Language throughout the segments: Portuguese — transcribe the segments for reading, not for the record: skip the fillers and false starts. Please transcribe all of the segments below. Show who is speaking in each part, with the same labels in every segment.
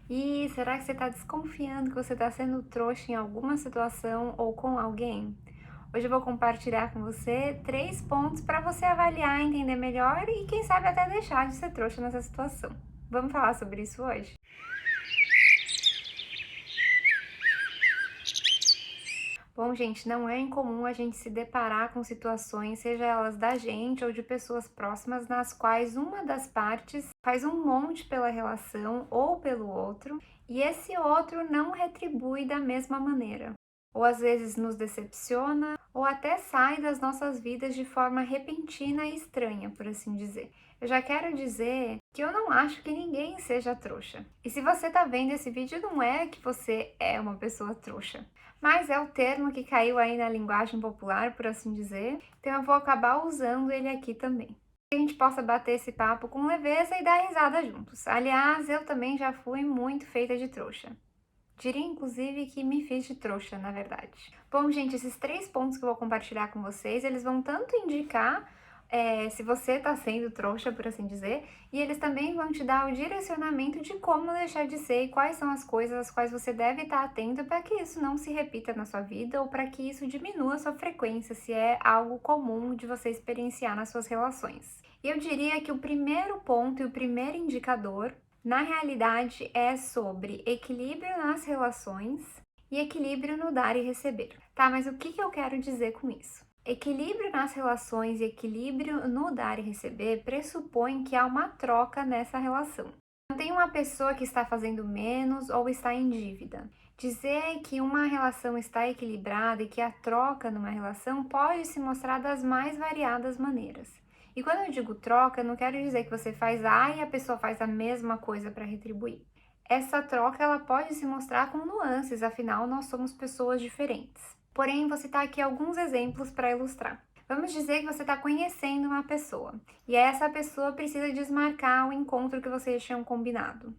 Speaker 1: E será que você está desconfiando que você está sendo trouxa em alguma situação ou com alguém? Hoje eu vou compartilhar com você 3 pontos para você avaliar, entender melhor e quem sabe até deixar de ser trouxa nessa situação. Vamos falar sobre isso hoje? Bom, gente, não é incomum a gente se deparar com situações, seja elas da gente ou de pessoas próximas, nas quais uma das partes faz um monte pela relação ou pelo outro, e esse outro não retribui da mesma maneira. Ou às vezes nos decepciona, ou até sai das nossas vidas de forma repentina e estranha, por assim dizer. Eu já quero dizer que eu não acho que ninguém seja trouxa. E se você tá vendo esse vídeo, não é que você é uma pessoa trouxa, mas é o termo que caiu aí na linguagem popular, por assim dizer, então eu vou acabar usando ele aqui também. Que a gente possa bater esse papo com leveza e dar risada juntos. Aliás, eu também já fui muito feita de trouxa. Diria, inclusive, que me fiz de trouxa, na verdade. Bom, gente, esses 3 pontos que eu vou compartilhar com vocês, eles vão tanto indicar se você está sendo trouxa, por assim dizer, e eles também vão te dar o direcionamento de como deixar de ser e quais são as coisas às quais você deve estar atento para que isso não se repita na sua vida ou para que isso diminua a sua frequência, se é algo comum de você experienciar nas suas relações. E eu diria que o primeiro ponto e o primeiro indicador na realidade, é sobre equilíbrio nas relações e equilíbrio no dar e receber. Tá, mas o que eu quero dizer com isso? Equilíbrio nas relações e equilíbrio no dar e receber pressupõe que há uma troca nessa relação. Não tem uma pessoa que está fazendo menos ou está em dívida. Dizer que uma relação está equilibrada e que a troca numa relação pode se mostrar das mais variadas maneiras. E quando eu digo troca, eu não quero dizer que você faz A e a pessoa faz a mesma coisa para retribuir. Essa troca ela pode se mostrar com nuances, afinal nós somos pessoas diferentes. Porém, vou citar aqui alguns exemplos para ilustrar. Vamos dizer que você está conhecendo uma pessoa e essa pessoa precisa desmarcar o encontro que vocês tinham combinado.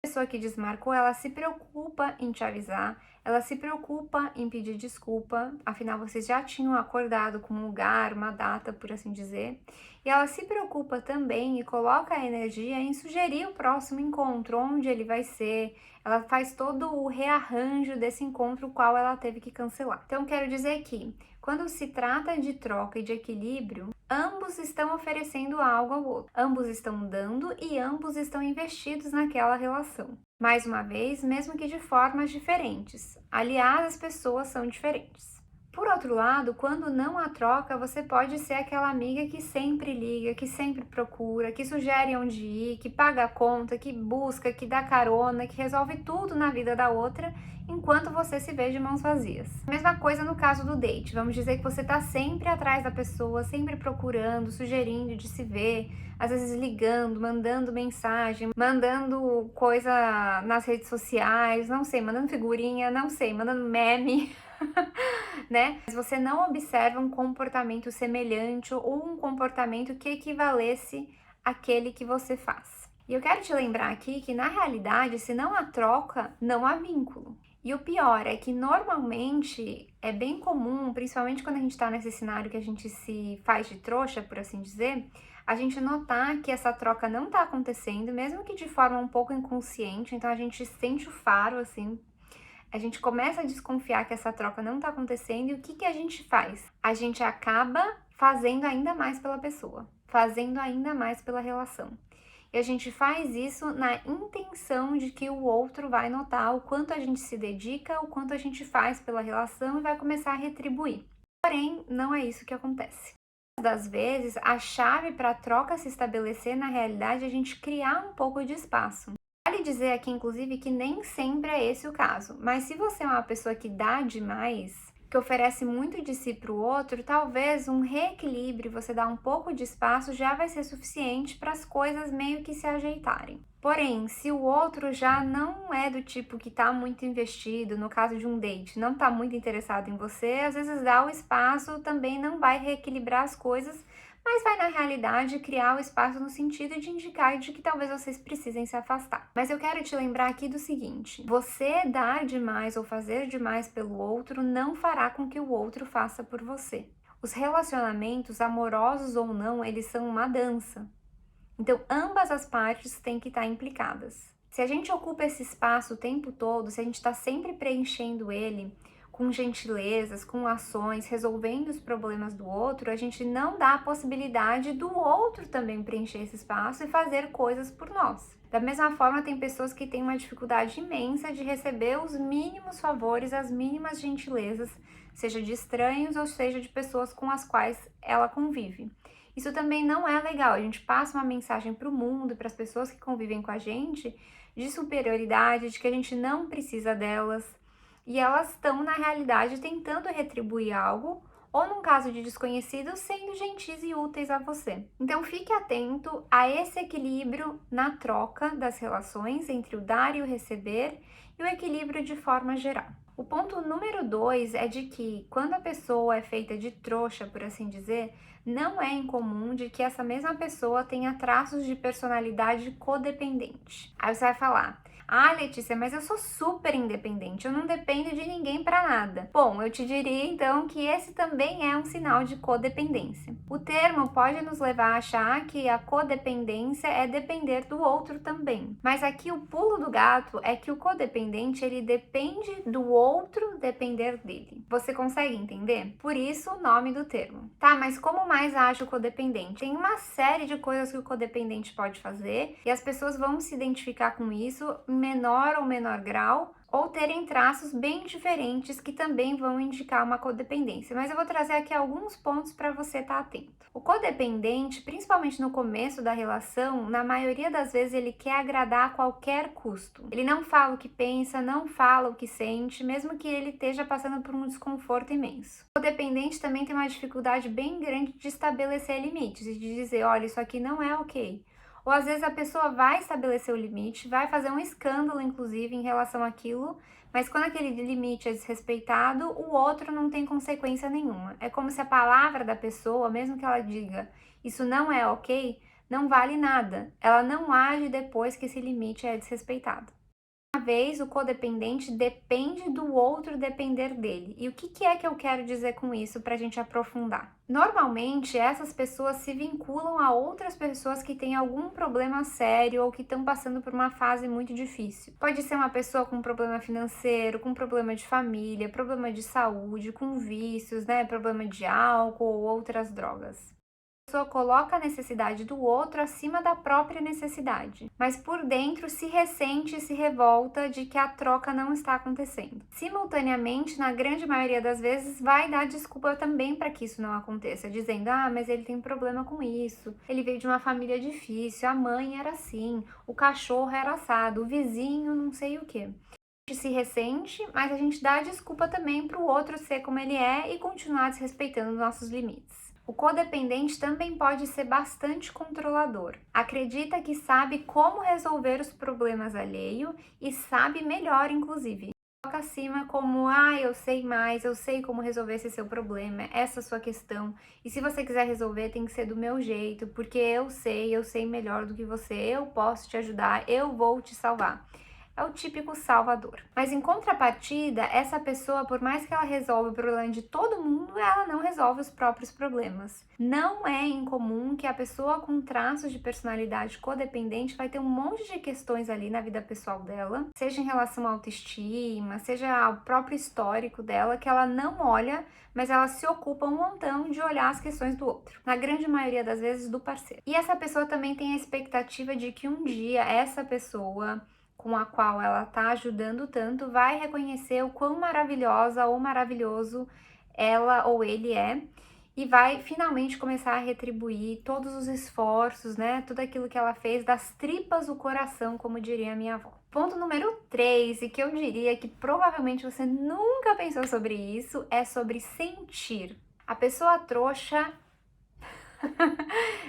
Speaker 1: A pessoa que desmarcou, ela se preocupa em te avisar, ela se preocupa em pedir desculpa, afinal vocês já tinham acordado com um lugar, uma data, por assim dizer, e ela se preocupa também e coloca a energia em sugerir o próximo encontro, onde ele vai ser, ela faz todo o rearranjo desse encontro, o qual ela teve que cancelar. Então, quero dizer que, quando se trata de troca e de equilíbrio, ambos estão oferecendo algo ao outro, ambos estão dando e ambos estão investidos naquela relação. Mais uma vez, mesmo que de formas diferentes. Aliás, as pessoas são diferentes. Por outro lado, quando não há troca, você pode ser aquela amiga que sempre liga, que sempre procura, que sugere onde ir, que paga a conta, que busca, que dá carona, que resolve tudo na vida da outra, enquanto você se vê de mãos vazias. Mesma coisa no caso do date. Vamos dizer que você tá sempre atrás da pessoa, sempre procurando, sugerindo de se ver, às vezes ligando, mandando mensagem, mandando coisa nas redes sociais, não sei, mandando figurinha, não sei, mandando meme. Né? Mas você não observa um comportamento semelhante ou um comportamento que equivalesse àquele que você faz. E eu quero te lembrar aqui que, na realidade, se não há troca, não há vínculo. E o pior é que, normalmente, é bem comum, principalmente quando a gente tá nesse cenário que a gente se faz de trouxa, por assim dizer, a gente notar que essa troca não tá acontecendo, mesmo que de forma um pouco inconsciente, então a gente sente o faro, assim, a gente começa a desconfiar que essa troca não está acontecendo e o que que a gente faz? A gente acaba fazendo ainda mais pela pessoa, fazendo ainda mais pela relação. E a gente faz isso na intenção de que o outro vai notar o quanto a gente se dedica, o quanto a gente faz pela relação e vai começar a retribuir. Porém, não é isso que acontece. Das vezes, a chave para a troca se estabelecer na realidade é a gente criar um pouco de espaço. Vale dizer aqui, inclusive, que nem sempre é esse o caso, mas se você é uma pessoa que dá demais, que oferece muito de si para o outro, talvez um reequilíbrio, você dar um pouco de espaço já vai ser suficiente para as coisas meio que se ajeitarem. Porém, se o outro já não é do tipo que está muito investido, no caso de um date, não está muito interessado em você, às vezes dar o espaço também não vai reequilibrar as coisas, mas vai na realidade criar o espaço no sentido de indicar de que talvez vocês precisem se afastar. Mas eu quero te lembrar aqui do seguinte: você dar demais ou fazer demais pelo outro não fará com que o outro faça por você. Os relacionamentos, amorosos ou não, eles são uma dança. Então, ambas as partes têm que estar implicadas. Se a gente ocupa esse espaço o tempo todo, se a gente está sempre preenchendo ele com gentilezas, com ações, resolvendo os problemas do outro, a gente não dá a possibilidade do outro também preencher esse espaço e fazer coisas por nós. Da mesma forma, tem pessoas que têm uma dificuldade imensa de receber os mínimos favores, as mínimas gentilezas, seja de estranhos ou seja de pessoas com as quais ela convive. Isso também não é legal. A gente passa uma mensagem para o mundo, para as pessoas que convivem com a gente, de superioridade, de que a gente não precisa delas, e elas estão, na realidade, tentando retribuir algo, ou num caso de desconhecidos, sendo gentis e úteis a você. Então fique atento a esse equilíbrio na troca das relações entre o dar e o receber, e o equilíbrio de forma geral. O ponto número 2 é de que, quando a pessoa é feita de trouxa, por assim dizer, não é incomum de que essa mesma pessoa tenha traços de personalidade codependente. Aí você vai falar: ah, Letícia, mas eu sou super independente, eu não dependo de ninguém para nada. Bom, eu te diria então que esse também é um sinal de codependência. O termo pode nos levar a achar que a codependência é depender do outro também. Mas aqui o pulo do gato é que o codependente, ele depende do outro depender dele. Você consegue entender? Por isso o nome do termo. Tá, mas como mais age o codependente? Tem uma série de coisas que o codependente pode fazer e as pessoas vão se identificar com isso em menor ou menor grau, ou terem traços bem diferentes que também vão indicar uma codependência. Mas eu vou trazer aqui alguns pontos para você estar atento. O codependente, principalmente no começo da relação, na maioria das vezes ele quer agradar a qualquer custo. Ele não fala o que pensa, não fala o que sente, mesmo que ele esteja passando por um desconforto imenso. O codependente também tem uma dificuldade bem grande de estabelecer limites e de dizer: olha, isso aqui não é ok. Ou às vezes a pessoa vai estabelecer o limite, vai fazer um escândalo, inclusive, em relação àquilo, mas quando aquele limite é desrespeitado, o outro não tem consequência nenhuma. É como se a palavra da pessoa, mesmo que ela diga isso não é ok, não vale nada. Ela não age depois que esse limite é desrespeitado. Uma vez, o codependente depende do outro depender dele. E o que é que eu quero dizer com isso para a gente aprofundar? Normalmente, essas pessoas se vinculam a outras pessoas que têm algum problema sério ou que estão passando por uma fase muito difícil. Pode ser uma pessoa com problema financeiro, com problema de família, problema de saúde, com vícios, né? Problema de álcool ou outras drogas. A pessoa coloca a necessidade do outro acima da própria necessidade, mas por dentro se ressente e se revolta de que a troca não está acontecendo. Simultaneamente, na grande maioria das vezes, vai dar desculpa também para que isso não aconteça, dizendo: ah, mas ele tem problema com isso, ele veio de uma família difícil, a mãe era assim, o cachorro era assado, o vizinho não sei o que. A gente se ressente, mas a gente dá desculpa também para o outro ser como ele é e continuar desrespeitando nossos limites. O codependente também pode ser bastante controlador. Acredita que sabe como resolver os problemas alheio e sabe melhor, inclusive. Coloca acima como: ah, eu sei mais, eu sei como resolver esse seu problema, essa sua questão. E se você quiser resolver, tem que ser do meu jeito, porque eu sei melhor do que você, eu posso te ajudar, eu vou te salvar. É o típico salvador. Mas em contrapartida, essa pessoa, por mais que ela resolva o problema de todo mundo, ela não resolve os próprios problemas. Não é incomum que a pessoa com traços de personalidade codependente vai ter um monte de questões ali na vida pessoal dela, seja em relação à autoestima, seja ao próprio histórico dela, que ela não olha, mas ela se ocupa um montão de olhar as questões do outro. Na grande maioria das vezes, do parceiro. E essa pessoa também tem a expectativa de que um dia essa pessoa com a qual ela está ajudando tanto, vai reconhecer o quão maravilhosa ou maravilhoso ela ou ele é e vai finalmente começar a retribuir todos os esforços, né? Tudo aquilo que ela fez das tripas do coração, como diria a minha avó. Ponto número 3, e que eu diria que provavelmente você nunca pensou sobre isso, é sobre sentir. A pessoa trouxa,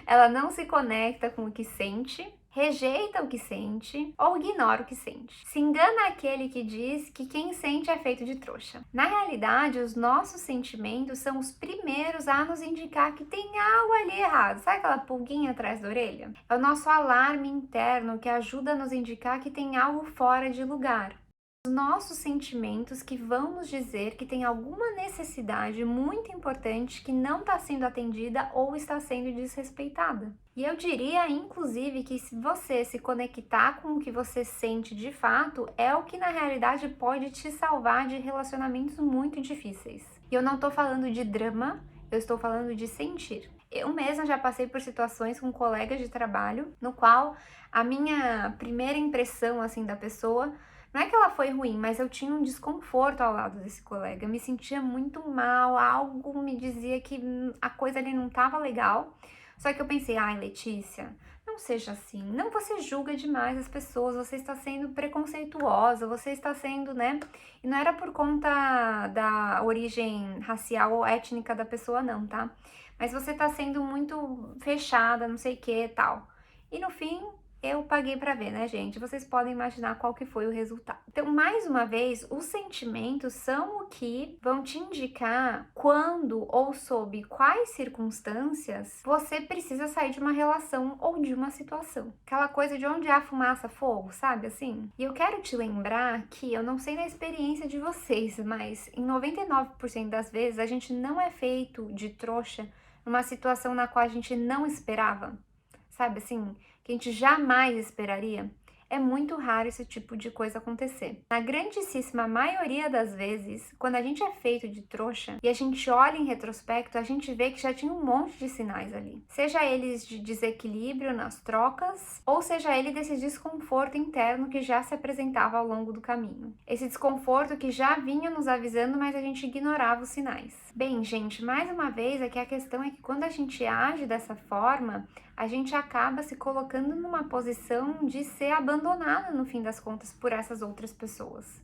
Speaker 1: ela não se conecta com o que sente, rejeita o que sente ou ignora o que sente. Se engana aquele que diz que quem sente é feito de trouxa. Na realidade, os nossos sentimentos são os primeiros a nos indicar que tem algo ali errado. Sabe aquela pulguinha atrás da orelha? É o nosso alarme interno que ajuda a nos indicar que tem algo fora de lugar. Os nossos sentimentos que vão nos dizer que tem alguma necessidade muito importante que não está sendo atendida ou está sendo desrespeitada. E eu diria, inclusive, que se você se conectar com o que você sente de fato, é o que na realidade pode te salvar de relacionamentos muito difíceis. E eu não estou falando de drama, eu estou falando de sentir. Eu mesma já passei por situações com colegas de trabalho, no qual a minha primeira impressão, assim, da pessoa, não é que ela foi ruim, mas eu tinha um desconforto ao lado desse colega. Eu me sentia muito mal, algo me dizia que a coisa ali não estava legal. Só que eu pensei, ai, Letícia, não seja assim. Não, você julga demais as pessoas, você está sendo preconceituosa, você está sendo, né? E não era por conta da origem racial ou étnica da pessoa, não, tá? Mas você está sendo muito fechada, não sei o que e tal. E no fim, eu paguei para ver, né, gente? Vocês podem imaginar qual que foi o resultado. Então, mais uma vez, os sentimentos são o que vão te indicar quando ou sob quais circunstâncias você precisa sair de uma relação ou de uma situação. Aquela coisa de onde há fumaça, fogo, sabe assim? E eu quero te lembrar que eu não sei na experiência de vocês, mas em 99% das vezes a gente não é feito de trouxa numa situação na qual a gente não esperava. Sabe assim, que a gente jamais esperaria, é muito raro esse tipo de coisa acontecer. Na grandíssima maioria das vezes, quando a gente é feito de trouxa e a gente olha em retrospecto, a gente vê que já tinha um monte de sinais ali. Seja eles de desequilíbrio nas trocas, ou seja ele desse desconforto interno que já se apresentava ao longo do caminho. Esse desconforto que já vinha nos avisando, mas a gente ignorava os sinais. Bem, gente, mais uma vez, aqui a questão é que quando a gente age dessa forma, a gente acaba se colocando numa posição de ser abandonada no fim das contas por essas outras pessoas.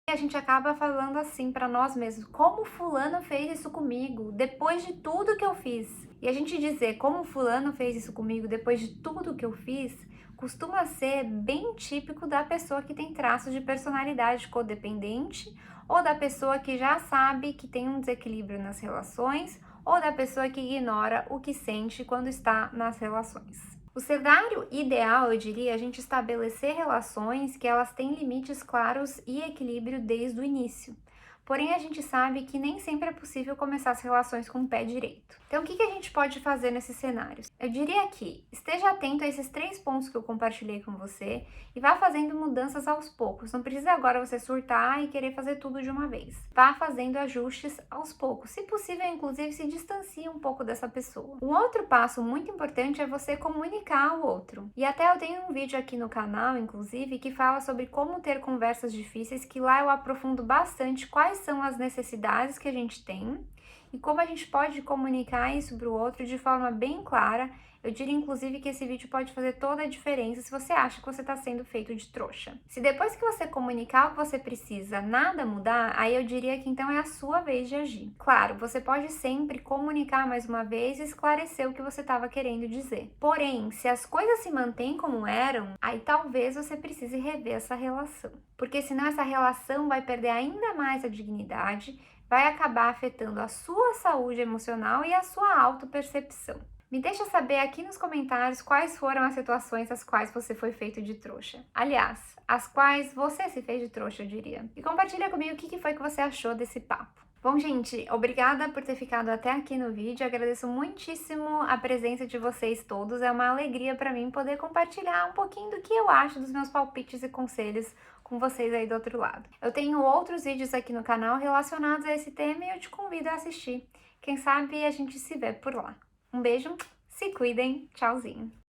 Speaker 1: E a gente acaba falando assim para nós mesmos: como fulano fez isso comigo depois de tudo que eu fiz? E a gente dizer como fulano fez isso comigo depois de tudo que eu fiz costuma ser bem típico da pessoa que tem traços de personalidade codependente, ou da pessoa que já sabe que tem um desequilíbrio nas relações, ou da pessoa que ignora o que sente quando está nas relações. O cenário ideal, eu diria, é a gente estabelecer relações que elas têm limites claros e equilíbrio desde o início. Porém, a gente sabe que nem sempre é possível começar as relações com o pé direito. Então, o que a gente pode fazer nesses cenários? Eu diria que esteja atento a esses 3 pontos que eu compartilhei com você e vá fazendo mudanças aos poucos. Não precisa agora você surtar e querer fazer tudo de uma vez. Vá fazendo ajustes aos poucos. Se possível, inclusive, se distancie um pouco dessa pessoa. Um outro passo muito importante é você comunicar ao outro. E até eu tenho um vídeo aqui no canal, inclusive, que fala sobre como ter conversas difíceis, que lá eu aprofundo bastante quais são as necessidades que a gente tem e como a gente pode comunicar isso para o outro de forma bem clara. Eu diria, inclusive, que esse vídeo pode fazer toda a diferença se você acha que você está sendo feito de trouxa. Se depois que você comunicar o que você precisa, nada mudar, aí eu diria que então é a sua vez de agir. Claro, você pode sempre comunicar mais uma vez e esclarecer o que você estava querendo dizer. Porém, se as coisas se mantêm como eram, aí talvez você precise rever essa relação. Porque senão essa relação vai perder ainda mais a dignidade, vai acabar afetando a sua saúde emocional e a sua autopercepção. Me deixa saber aqui nos comentários quais foram as situações às quais você foi feito de trouxa. Aliás, as quais você se fez de trouxa, eu diria. E compartilha comigo o que foi que você achou desse papo. Bom, gente, obrigada por ter ficado até aqui no vídeo. Agradeço muitíssimo a presença de vocês todos. É uma alegria para mim poder compartilhar um pouquinho do que eu acho dos meus palpites e conselhos com vocês aí do outro lado. Eu tenho outros vídeos aqui no canal relacionados a esse tema e eu te convido a assistir. Quem sabe a gente se vê por lá. Um beijo, se cuidem, tchauzinho!